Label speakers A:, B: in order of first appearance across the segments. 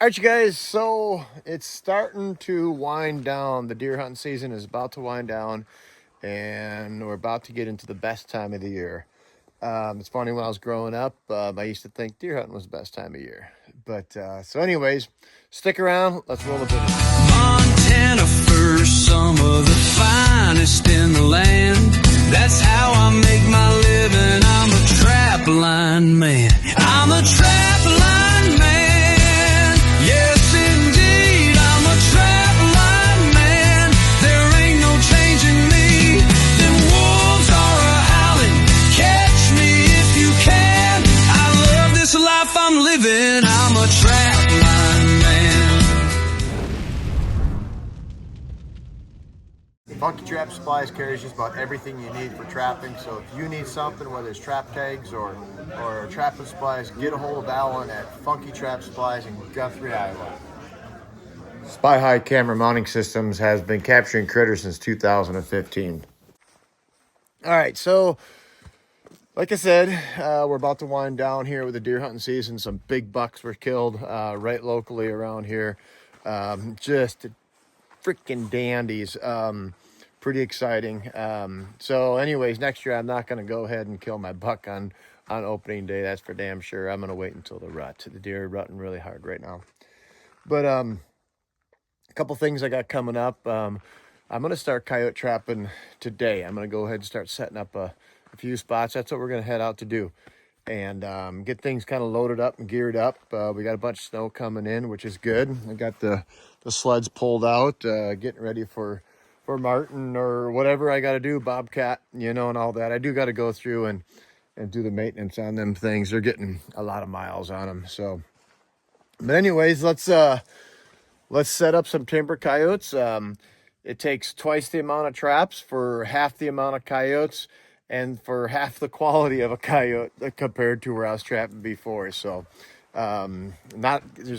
A: All right, you guys. So it's starting to wind down. The deer hunting season is about to wind down, and we're about to get into the best time of the year. It's funny, when I was growing up, I used to think deer hunting was the best time of year. But anyways, stick around. Let's roll a video.
B: Montana first, some of the finest in the land. That's how I make my living. I'm a trap line man. I'm a trap line man. Yes, indeed, I'm a trap line man. There ain't no changing me. Them wolves are a howling. Catch me if you can. I love this life I'm living. I'm a trap line man.
A: Funky Trap Supplies carries just about everything you need for trapping. So if you need something, whether it's trap tags or trapping supplies, get a hold of Alan at Funky Trap Supplies in Guthrie, Iowa. Spy High Camera Mounting Systems has been capturing critters since 2015. All right, so like I said, we're about to wind down here with the deer hunting season. Some big bucks were killed right locally around here. Just freaking dandies. Pretty exciting. So anyways, next year I'm not going to go ahead and kill my buck on opening day. That's for damn sure. I'm going to wait until the rut. The deer are rutting really hard right now. But a couple things I got coming up. I'm going to start coyote trapping today. I'm going to go ahead and start setting up a few spots. That's what we're going to head out to do. And get things kind of loaded up and geared up. We got a bunch of snow coming in, which is good. I got the sleds pulled out, getting ready for Martin or whatever I got to do, Bobcat, and all that. I do got to go through and do the maintenance on them things. They're getting a lot of miles on them. So, but anyways, let's set up some timber coyotes. It takes twice the amount of traps for half the amount of coyotes and for half the quality of a coyote compared to where I was trapping before. So there's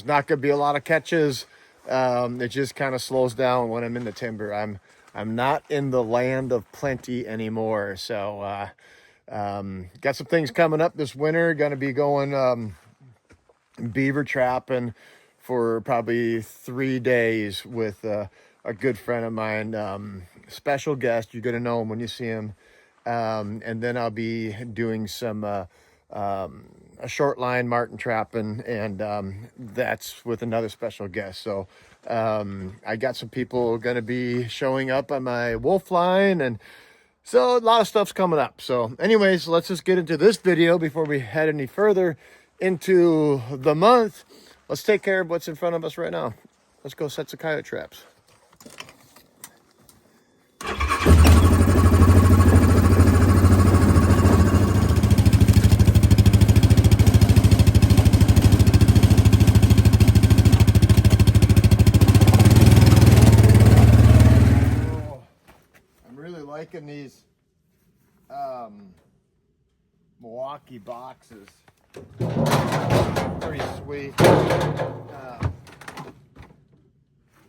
A: not going to be a lot of catches. It just kind of slows down when I'm in the timber. I'm not in the land of plenty anymore. So got some things coming up this winter. Going to be going beaver trapping for probably 3 days with a good friend of mine, special guest. You're going to know him when you see him. And then I'll be doing some a short line martin trapping, and that's with another special guest. So I got some people going to be showing up on my wolf line, and so a lot of stuff's coming up. So anyways, let's just get into this video before we head any further into the month. Let's take care of what's in front of us right now. Let's go set some coyote traps. Liking these Milwaukee boxes. Pretty sweet.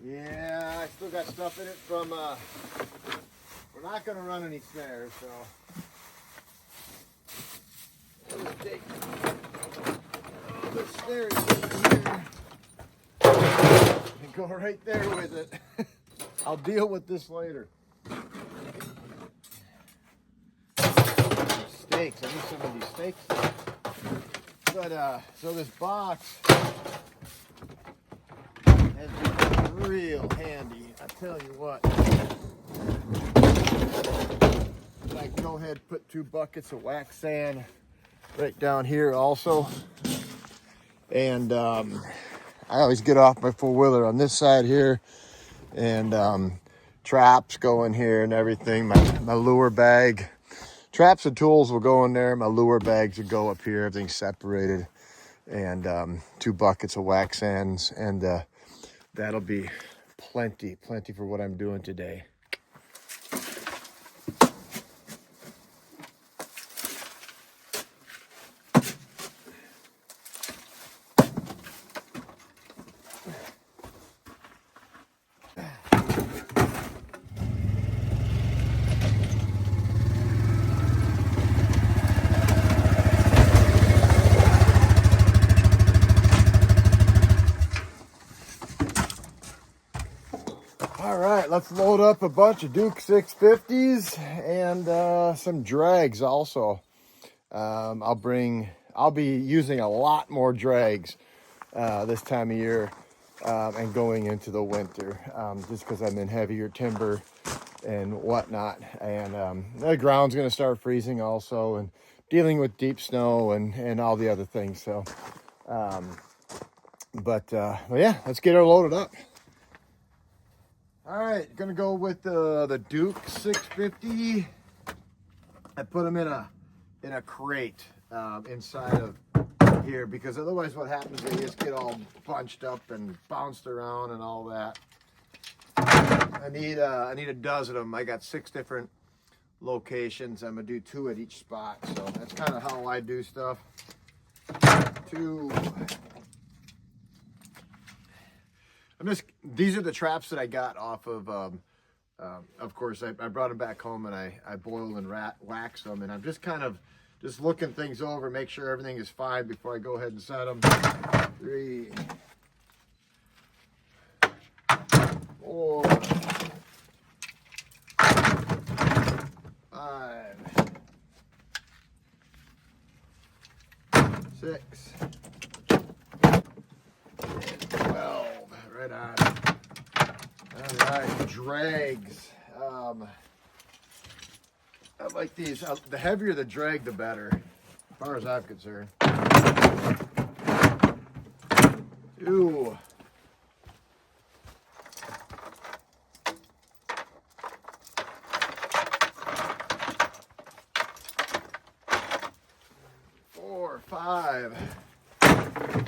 A: Yeah, I still got stuff in it from we're not going to run any snares, so let's take the snares in here and go right there with it. I'll deal with this later. Steaks. I need some of these steaks. But so this box has been real handy. I tell you what. I can go ahead and put 2 buckets of wax sand right down here also. And I always get off my 4-wheeler on this side here, and traps go in here and everything. My lure bag. Traps and tools will go in there. My lure bags will go up here. Everything's separated. And 2 buckets of wax sands. And that'll be plenty for what I'm doing today. right, let's load up a bunch of Duke 650s and some drags also. I'll be using a lot more drags this time of year and going into the winter, just because I'm in heavier timber and whatnot. And the ground's going to start freezing also, and dealing with deep snow and all the other things. So, but yeah, let's get her loaded up. All right, gonna go with the Duke 650. I put them in a crate inside of here, because otherwise what happens is they just get all bunched up and bounced around and all that. I need a dozen of them. I got 6 different locations. I'm gonna do 2 at each spot, so that's kind of how I do stuff. 2. These are the traps that I got off of course, I brought them back home and I boiled and waxed them, and I'm just kind of looking things over, make sure everything is fine before I go ahead and set them. 3, 4, 5, 6, 12. Right on. All right, drags. I like these. The heavier the drag, the better, as far as I'm concerned. 2. 4, 5.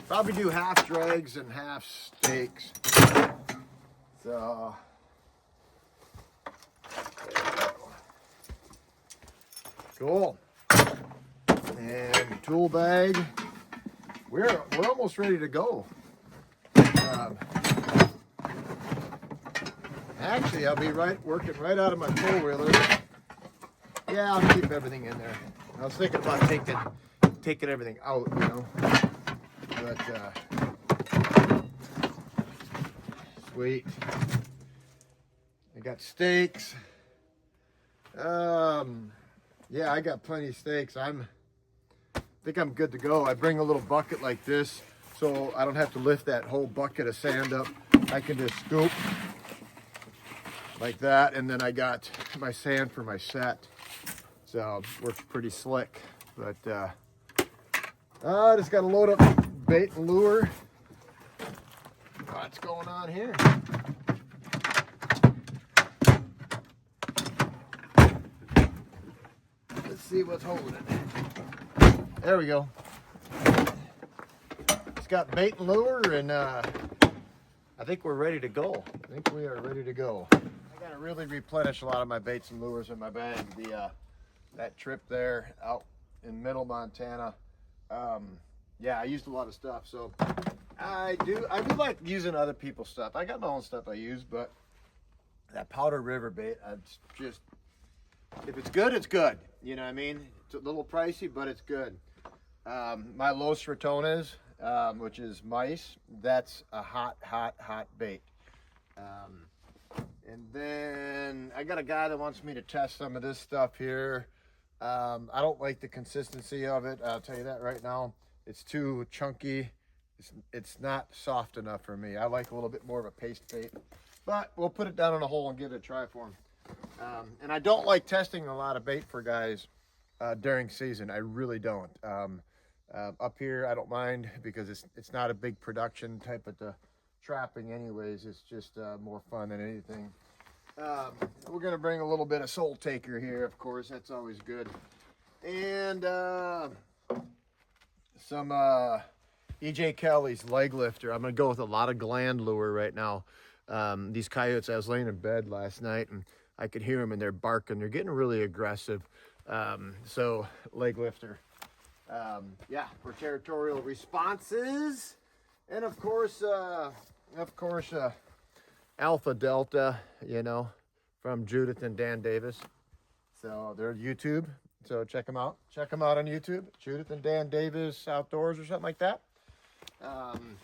A: Probably do half drags and half stakes. So cool. And tool bag. We're almost ready to go. Actually, I'll be working right out of my four-wheeler. Yeah, I'll keep everything in there. I was thinking about taking everything out, you know. But sweet. I got steaks. Yeah, I got plenty of steaks. I think I'm good to go. I bring a little bucket like this, so I don't have to lift that whole bucket of sand up. I can just scoop like that, and then I got my sand for my set. So works pretty slick. But I just got to load up bait and lure. What's going on here? Let's see what's holding it. There we go. It's got bait and lure, and I think we're ready to go. I think we are ready to go. I got to really replenish a lot of my baits and lures in my bag. That trip there out in middle Montana, yeah, I used a lot of stuff. So I do like using other people's stuff. I got my own stuff I use, but that Powder River bait, if it's good, it's good. You know what I mean? It's a little pricey, but it's good. My Los Ratones, which is mice, that's a hot bait. And then I got a guy that wants me to test some of this stuff here. I don't like the consistency of it. I'll tell you that right now. It's too chunky. It's not soft enough for me. I like a little bit more of a paste bait, but we'll put it down in a hole and give it a try for him. And I don't like testing a lot of bait for guys during season. I really don't. Up here, I don't mind, because it's not a big production type of trapping anyways. It's just more fun than anything. We're going to bring a little bit of Soul Taker here, of course. That's always good. And some E.J. Kelly's leg lifter. I'm going to go with a lot of gland lure right now. These coyotes, I was laying in bed last night, and I could hear them, and they're barking. They're getting really aggressive. So leg lifter. Yeah, for territorial responses. And of course, Alpha Delta, you know, from Judith and Dan Davis. So they're YouTube. So check them out. Check them out on YouTube. Judith and Dan Davis Outdoors or something like that. And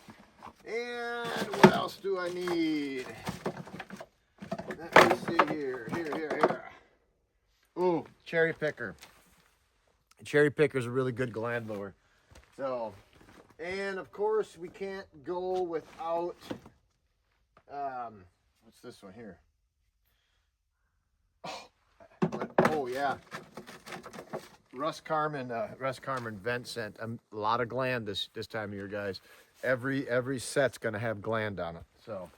A: what else do I need? Let me see here. Here. Ooh, cherry picker. Cherry picker is a really good gland lure. So, and of course we can't go without, what's this one here? Oh yeah. Russ Carmen vent scent. A lot of gland this time of year, guys. Every set's gonna have gland on it. So,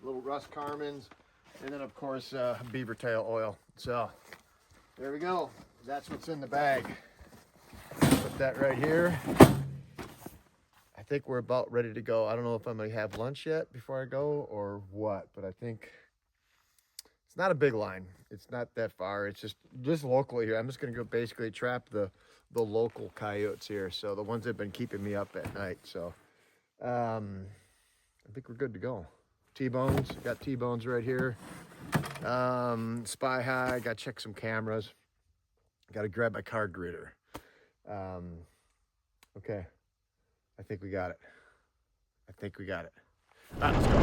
A: little Russ Carmen's, and then of course beaver tail oil. So, there we go. That's what's in the bag. Put that right here. I think we're about ready to go. I don't know if I'm gonna have lunch yet before I go or what, but I think it's not a big line. It's not that far. It's just locally here. I'm just gonna go basically trap the local coyotes here. So the ones that have been keeping me up at night. So I think we're good to go. T-bones, got T-bones right here. Spy high, gotta check some cameras. Gotta grab my card reader. Okay, I think we got it. All right, let's go.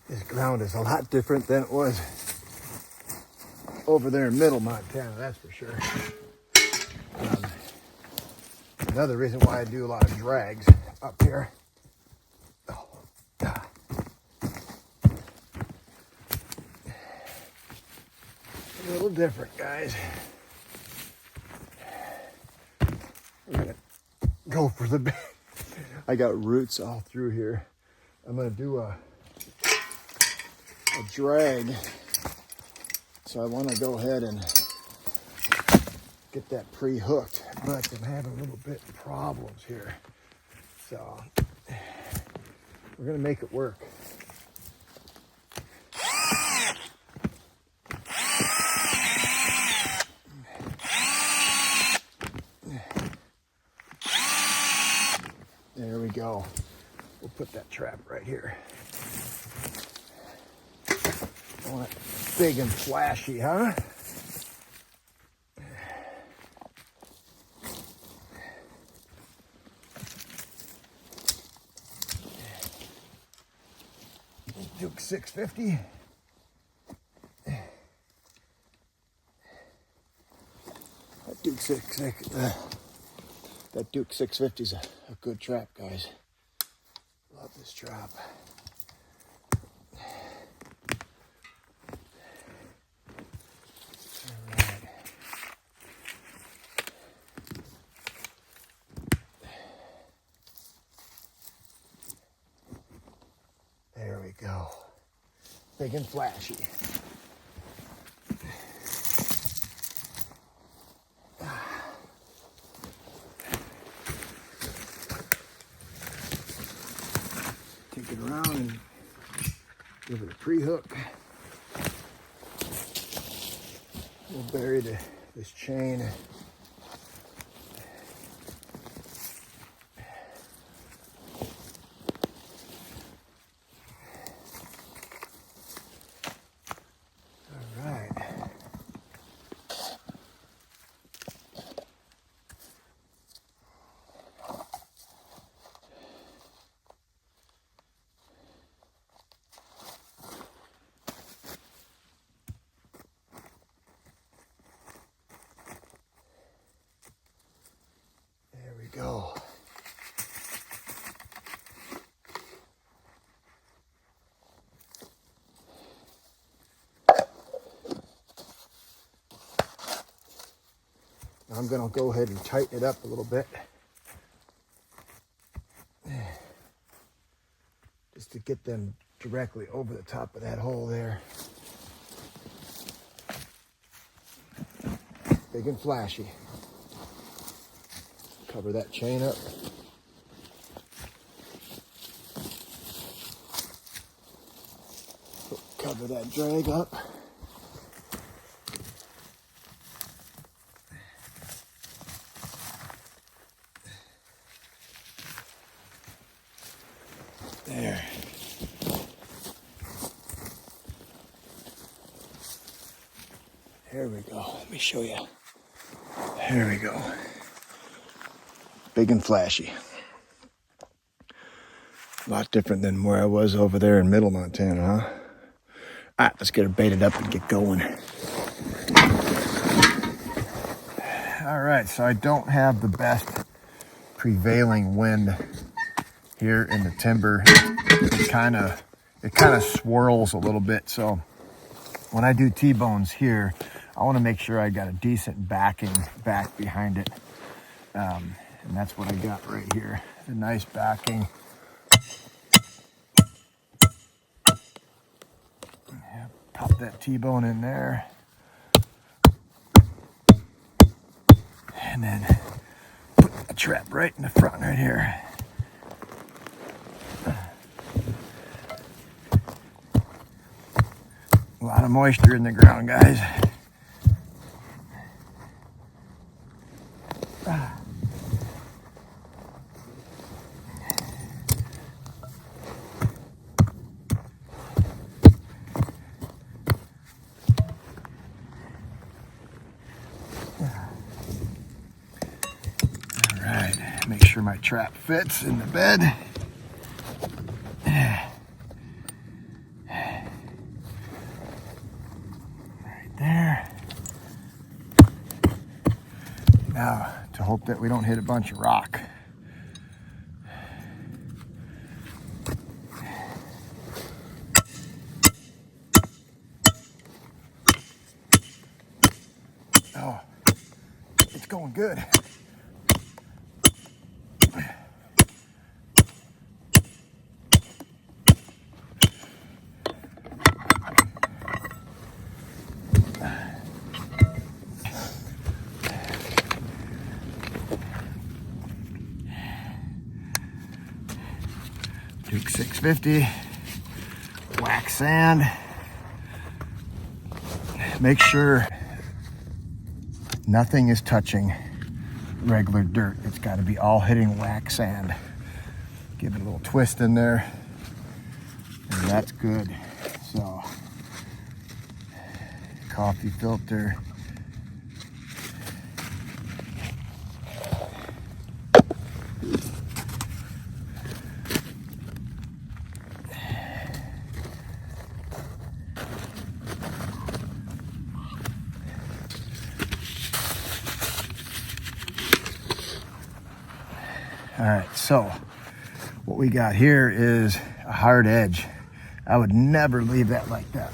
A: This ground is a lot different than it was over there in middle Montana, that's for sure. Another reason why I do a lot of drags up here. Oh, God. A little different, guys. We're gonna go for the big. I got roots all through here. I'm gonna do a drag, so I want to go ahead and get that pre-hooked, but I'm having a little bit of problems here, so we're gonna make it work. There we go. We'll put that trap right here. I want it big and flashy, huh? Duke 650. That Duke 650 is a good trap, guys. Love this trap. There we go. Big and flashy. Take it around and give it a pre-hook. We'll bury this chain. Go. I'm going to go ahead and tighten it up a little bit. Just to get them directly over the top of that hole there. Big and flashy. Cover that chain up. Cover that drag up. Here we go. Let me show you. Here we go. Big and flashy. A lot different than where I was over there in middle Montana, huh? All right, let's get her baited up and get going. All right, so I don't have the best prevailing wind here in the timber. It kind of swirls a little bit. So when I do T-bones here, I want to make sure I got a decent backing back behind it. And that's what I got right here. A nice backing. Yeah, pop that T-bone in there. And then put a trap right in the front right here. A lot of moisture in the ground, guys. Make sure my trap fits in the bed. Right there. Now, to hope that we don't hit a bunch of rock. Oh, it's going good. Duke 650, wax sand. Make sure nothing is touching regular dirt. It's got to be all hitting wax sand. Give it a little twist in there, and that's good. So, coffee filter. All right, so what we got here is a hard edge. I would never leave that like that.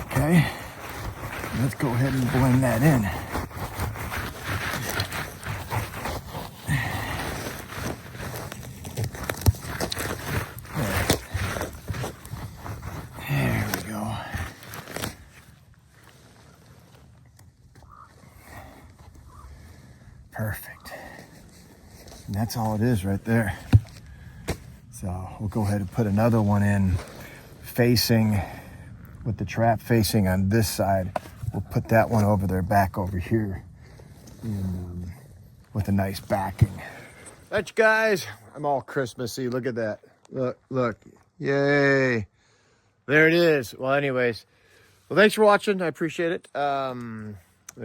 A: Okay, let's go ahead and blend that in. There we go. Perfect. And that's all it is right there. So we'll go ahead and put another one in facing, with the trap facing on this side. We'll put that one over there, back over here, and, with a nice backing. That's guys, I'm all Christmassy. Look at that. Look. Yay. There it is. Well, anyways, well, thanks for watching. I appreciate it. There'll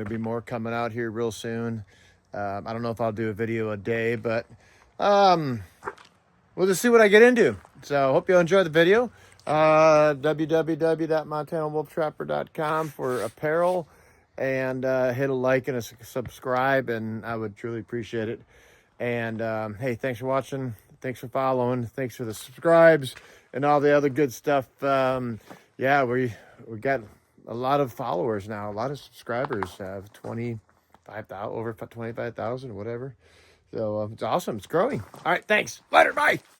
A: be more coming out here real soon. I don't know if I'll do a video a day, but we'll just see what I get into. So hope you enjoy the video. www.montanawolftrapper.com for apparel, and hit a like and a subscribe, and I would truly appreciate it. And hey, thanks for watching. Thanks for following. Thanks for the subscribes and all the other good stuff. Yeah, we got a lot of followers now, a lot of subscribers. 25,000, over 25,000, whatever. So it's awesome. It's growing. All right, thanks. Later. Bye.